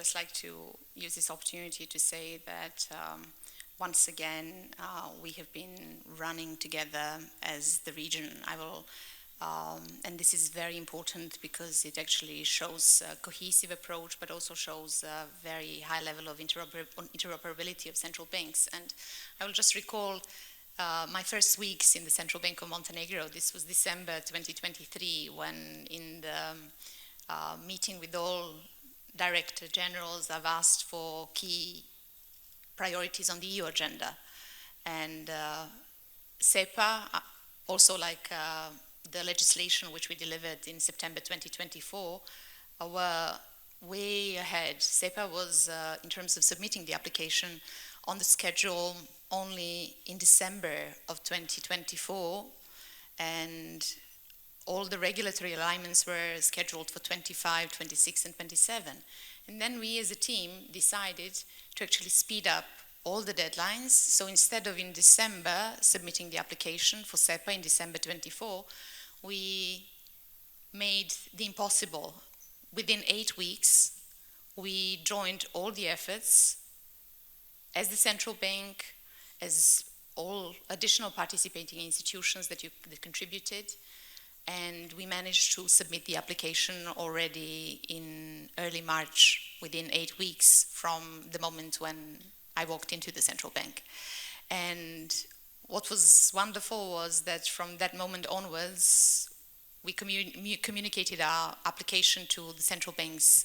just like to use this opportunity to say that once again we have been running together as the region. And this is very important because it actually shows a cohesive approach, but also shows a very high level of interoperability of central banks. And I will just recall my first weeks in the Central Bank of Montenegro. This was December 2023, when in the meeting with all director generals, I've asked for key priorities on the EU agenda. And SEPA, also like the legislation which we delivered in September 2024, were way ahead. SEPA was, in terms of submitting the application, on the schedule only in December of 2024, and all the regulatory alignments were scheduled for 25, 26, and 27. And then we as a team decided to actually speed up all the deadlines. So instead of in December submitting the application for SEPA in December 24, we made the impossible. Within 8 weeks, we joined all the efforts as the central bank, as all additional participating institutions that contributed, and we managed to submit the application already in early March, within 8 weeks from the moment when I walked into the central bank. And what was wonderful was that from that moment onwards, we communicated our application to the central banks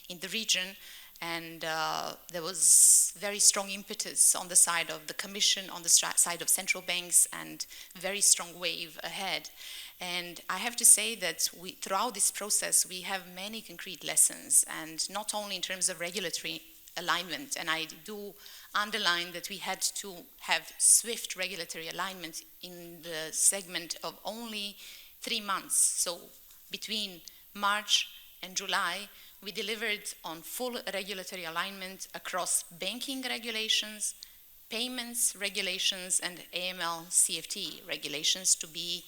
in the region, and there was very strong impetus on the side of the Commission, on the side of central banks, and very strong wave ahead. And I have to say that throughout this process, we have many concrete lessons, and not only in terms of regulatory alignment, and I do underline that we had to have swift regulatory alignment in the segment of only 3 months. So between March and July, we delivered on full regulatory alignment across banking regulations, payments regulations, and AML CFT regulations to be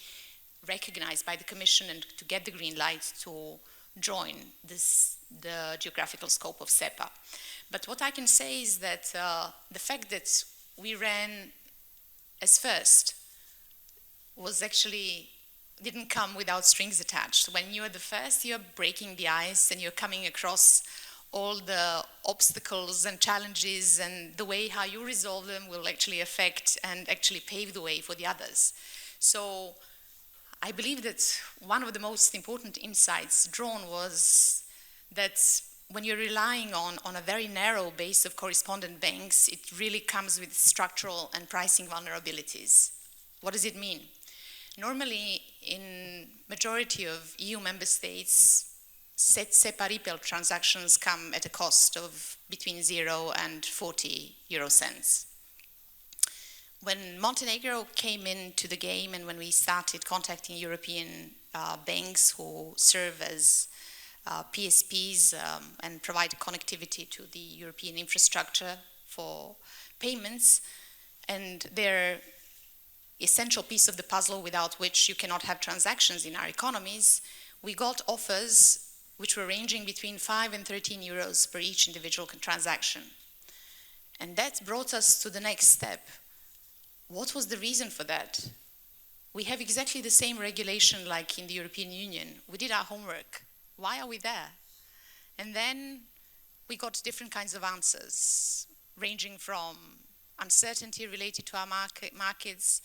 recognized by the Commission and to get the green light to join the geographical scope of SEPA. But what I can say is that the fact that we ran as first didn't come without strings attached. When you're the first, you're breaking the ice and you're coming across all the obstacles and challenges, and the way how you resolve them will actually affect and actually pave the way for the others. So I believe that one of the most important insights drawn was that when you're relying on a very narrow base of correspondent banks, it really comes with structural and pricing vulnerabilities. What does it mean? Normally, in majority of EU member states, SEPA retail transactions come at a cost of between 0 and 40 euro cents. When Montenegro came into the game and when we started contacting European banks who serve as PSPs and provide connectivity to the European infrastructure for payments, and they're essential piece of the puzzle without which you cannot have transactions in our economies, we got offers which were ranging between 5 and 13 euros per each individual transaction. And that brought us to the next step. What was the reason for that? We have exactly the same regulation like in the European Union. We did our homework. Why are we there? And then we got different kinds of answers, ranging from uncertainty related to our markets,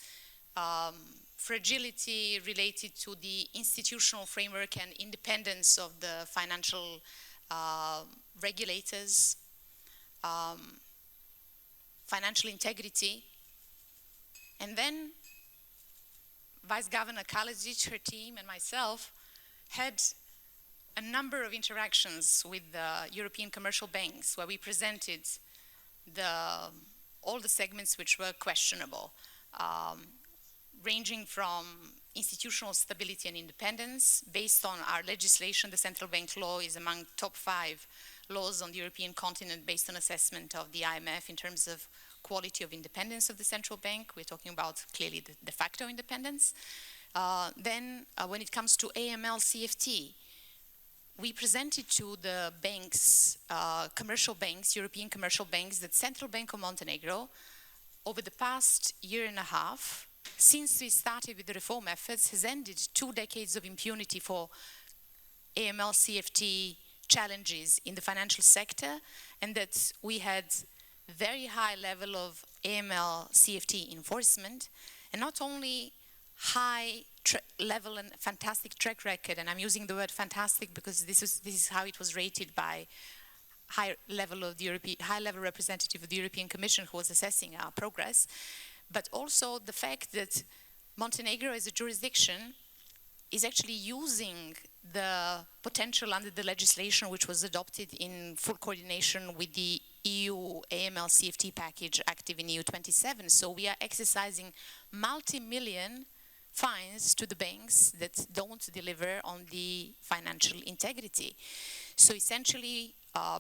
fragility related to the institutional framework and independence of the financial regulators, financial integrity. And then Vice Governor Kaladzic, her team, and myself had a number of interactions with the European commercial banks where we presented all the segments which were questionable, ranging from institutional stability and independence. Based on our legislation, the central bank law is among top 5 laws on the European continent based on assessment of the IMF in terms of quality of independence of the central bank. We're talking about clearly the de facto independence. Then when it comes to AML CFT, we presented to the banks, commercial banks, European commercial banks, that Central Bank of Montenegro, over the past year and a half, since we started with the reform efforts, has ended 2 decades of impunity for AML CFT challenges in the financial sector, and that we had very high level of AML CFT enforcement, and not only high level and fantastic track record, and I'm using the word fantastic because this is how it was rated by high level representative of the European Commission who was assessing our progress, but also the fact that Montenegro as a jurisdiction is actually using the potential under the legislation which was adopted in full coordination with the EU AML CFT package active in EU 27. So we are exercising multi-million fines to the banks that don't deliver on the financial integrity. So essentially,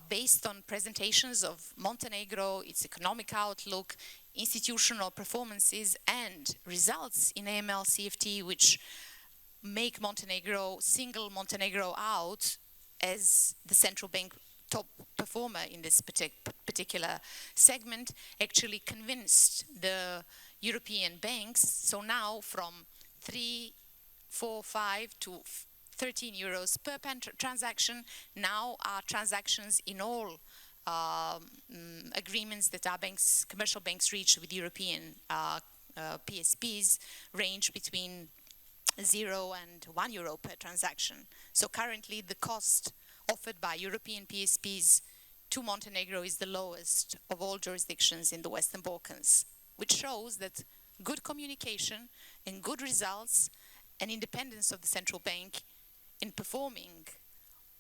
based on presentations of Montenegro, its economic outlook, institutional performances, and results in AML CFT, which make Montenegro, single Montenegro out as the central bank top performer in this particular segment, actually convinced the European banks. So now from 3, 4, 5 to 13 euros per transaction, now our transactions in all agreements that our banks, commercial banks reach with European PSPs range between 0 and 1 euro per transaction. So currently the cost offered by European PSPs to Montenegro is the lowest of all jurisdictions in the Western Balkans, which shows that good communication and good results and independence of the central bank in performing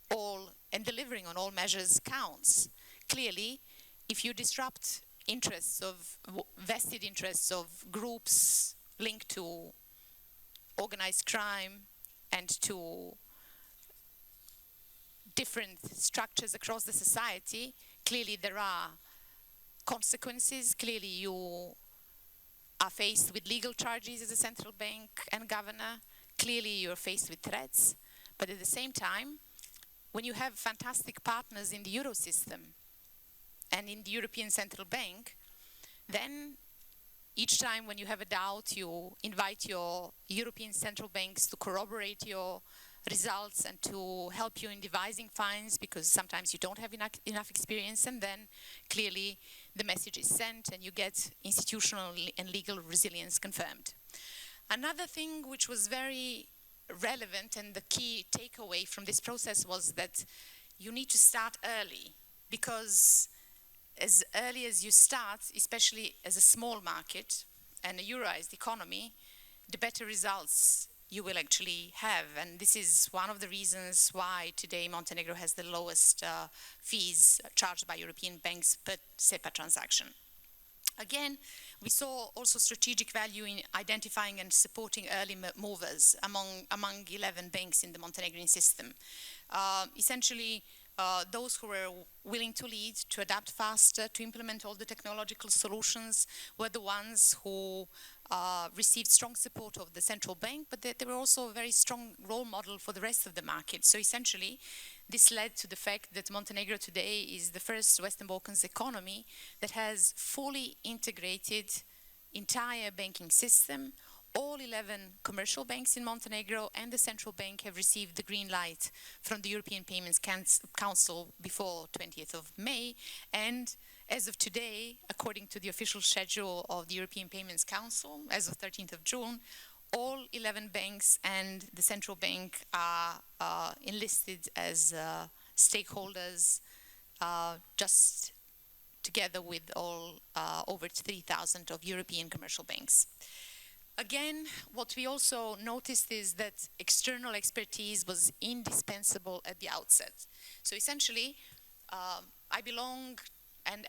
all and delivering on all measures counts. Clearly, if you disrupt interests of vested interests of groups linked to organized crime and to different structures across the society, clearly there are consequences. Clearly you are faced with legal charges as a central bank and governor. Clearly you're faced with threats. But at the same time, when you have fantastic partners in the Euro system and in the European Central Bank, then each time when you have a doubt, you invite your European central banks to corroborate your results and to help you in devising fines, because sometimes you don't have enough experience, and then clearly the message is sent and you get institutional and legal resilience confirmed. Another thing which was very relevant and the key takeaway from this process was that you need to start early, because as early as you start, especially as a small market and a Euroized economy, the better results you will actually have. And this is one of the reasons why today Montenegro has the lowest fees charged by European banks per SEPA transaction. Again, we saw also strategic value in identifying and supporting early movers among 11 banks in the Montenegrin system. Essentially, those who were willing to lead, to adapt faster, to implement all the technological solutions were the ones who received strong support of the central bank, but they were also a very strong role model for the rest of the market. So essentially, this led to the fact that Montenegro today is the first Western Balkans economy that has fully integrated entire banking system. All 11 commercial banks in Montenegro and the central bank have received the green light from the European Payments Council before 20th of May. And as of today, according to the official schedule of the European Payments Council, as of 13th of June, all 11 banks and the central bank are enlisted as stakeholders, just together with all over 3,000 of European commercial banks. Again, what we also noticed is that external expertise was indispensable at the outset. So essentially, I belong, and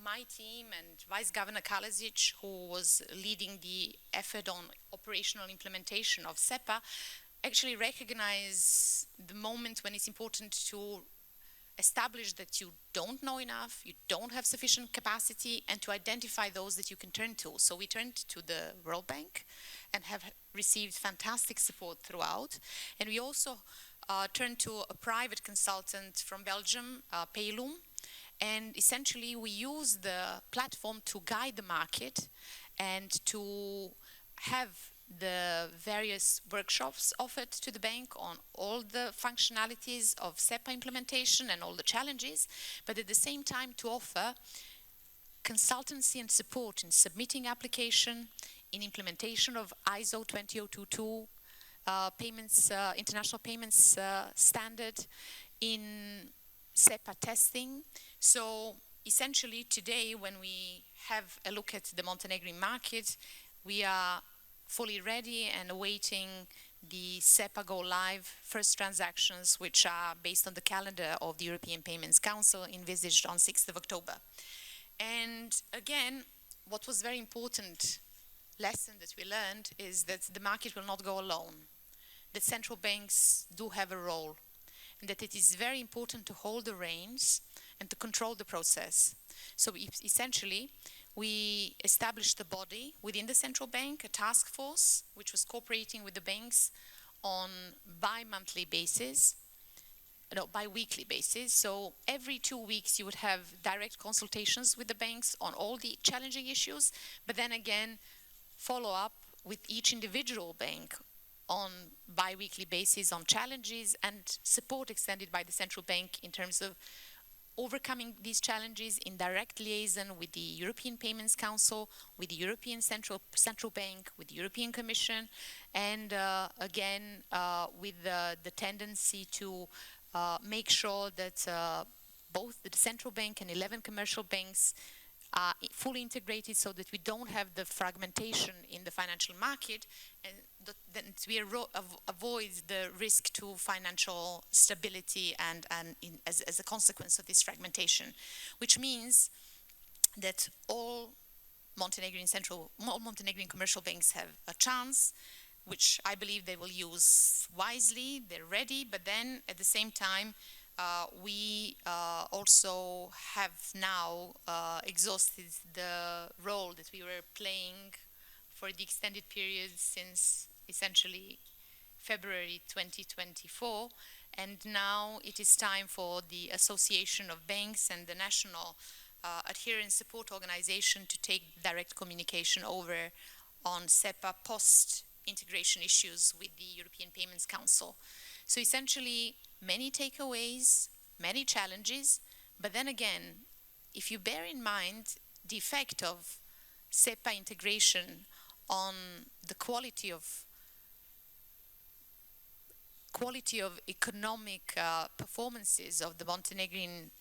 my team and Vice Governor Kalazic, who was leading the effort on operational implementation of SEPA, actually recognize the moment when it's important to establish that you don't know enough, you don't have sufficient capacity, and to identify those that you can turn to. So we turned to the World Bank and have received fantastic support throughout. And we also turned to a private consultant from Belgium, Pelum, and essentially we use the platform to guide the market and to have the various workshops offered to the bank on all the functionalities of SEPA implementation and all the challenges, but at the same time to offer consultancy and support in submitting application, in implementation of ISO 20022, international payments standard, in SEPA testing. So essentially today, when we have a look at the Montenegrin market, we are fully ready and awaiting the SEPA go live first transactions, which are based on the calendar of the European Payments Council envisaged on 6th of October. And again, what was very important lesson that we learned is that the market will not go alone. That central banks do have a role, and that it is very important to hold the reins and to control the process. So essentially, we established a body within the central bank, a task force, which was cooperating with the banks on bi-weekly basis. So every 2 weeks you would have direct consultations with the banks on all the challenging issues, but then again, follow up with each individual bank on bi-weekly basis on challenges and support extended by the central bank in terms of overcoming these challenges in direct liaison with the European Payments Council, with the European Central Bank, with the European Commission, and again with the tendency to make sure that both the central bank and 11 commercial banks are fully integrated so that we don't have the fragmentation in the financial market and that we avoid the risk to financial stability and as a consequence of this fragmentation, which means that all Montenegrin commercial banks have a chance, which I believe they will use wisely. They're ready, but then at the same time, we also have now exhausted the role that we were playing for the extended period since essentially February 2024, and now it is time for the Association of Banks and the National Adherence Support Organization to take direct communication over on SEPA post-integration issues with the European Payments Council. So essentially, many takeaways, many challenges, but then again, if you bear in mind the effect of SEPA integration on the quality of economic performances of the Montenegrin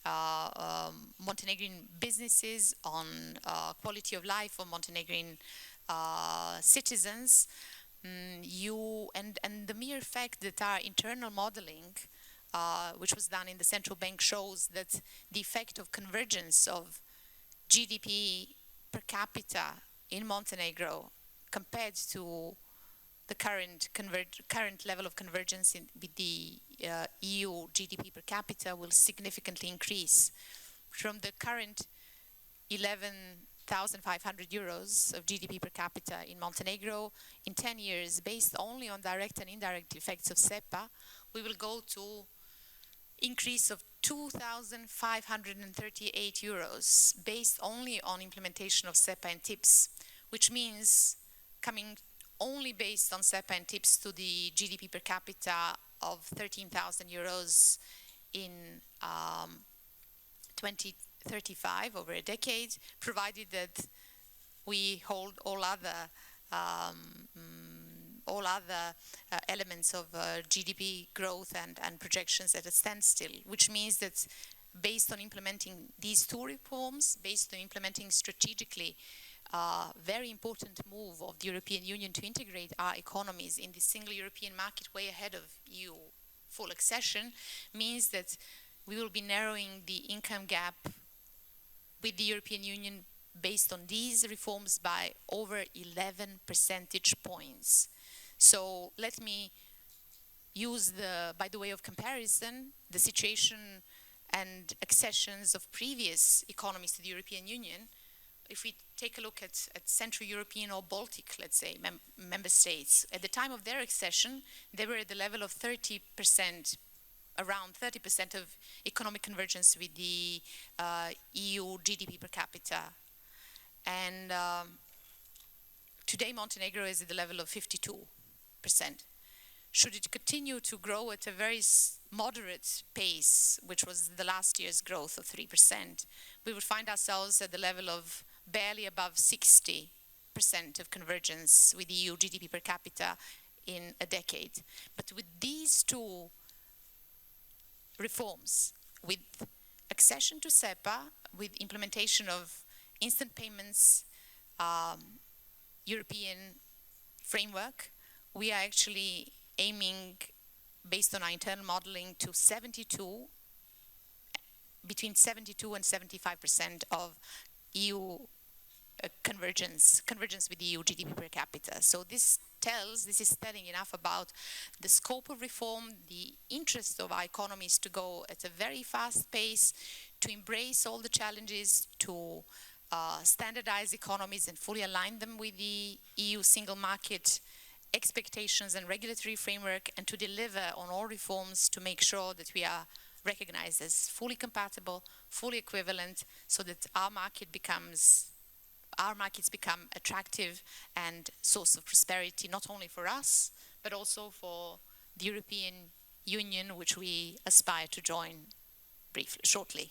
businesses, on quality of life of Montenegrin citizens, and the mere fact that our internal modeling, which was done in the central bank, shows that the effect of convergence of GDP per capita in Montenegro compared to the current level of convergence with the EU GDP per capita will significantly increase from the current 11,500 euros of GDP per capita in Montenegro. In 10 years, based only on direct and indirect effects of SEPA, we will go to increase of 2,538 euros based only on implementation of SEPA and TIPS, which means coming only based on SEPA and TIPS to the GDP per capita of 13,000 euros in 2035, over a decade, provided that we hold all other elements of GDP growth and projections at a standstill, which means that based on implementing these two reforms, based on implementing strategically very important move of the European Union to integrate our economies in the single European market way ahead of EU full accession, means that we will be narrowing the income gap with the European Union based on these reforms by over 11 percentage points. So let me use by the way of comparison, the situation and accessions of previous economies to the European Union. if we take a look at Central European or Baltic, let's say, member states, at the time of their accession, they were at the level of 30%, around 30% of economic convergence with the EU GDP per capita. And today Montenegro is at the level of 52%. Should it continue to grow at a very moderate pace, which was the last year's growth of 3%, we would find ourselves at the level of barely above 60% of convergence with EU GDP per capita in a decade. But with these two reforms, with accession to SEPA, with implementation of instant payments, European framework, we are actually aiming, based on our internal modeling, to between 72 and 75% of EU convergence with the EU GDP per capita. So this is telling enough about the scope of reform, the interest of our economies to go at a very fast pace, to embrace all the challenges, to standardize economies and fully align them with the EU single market expectations and regulatory framework, and to deliver on all reforms to make sure that we are recognized as fully compatible, fully equivalent, so that our markets become attractive and source of prosperity, not only for us, but also for the European Union, which we aspire to join shortly.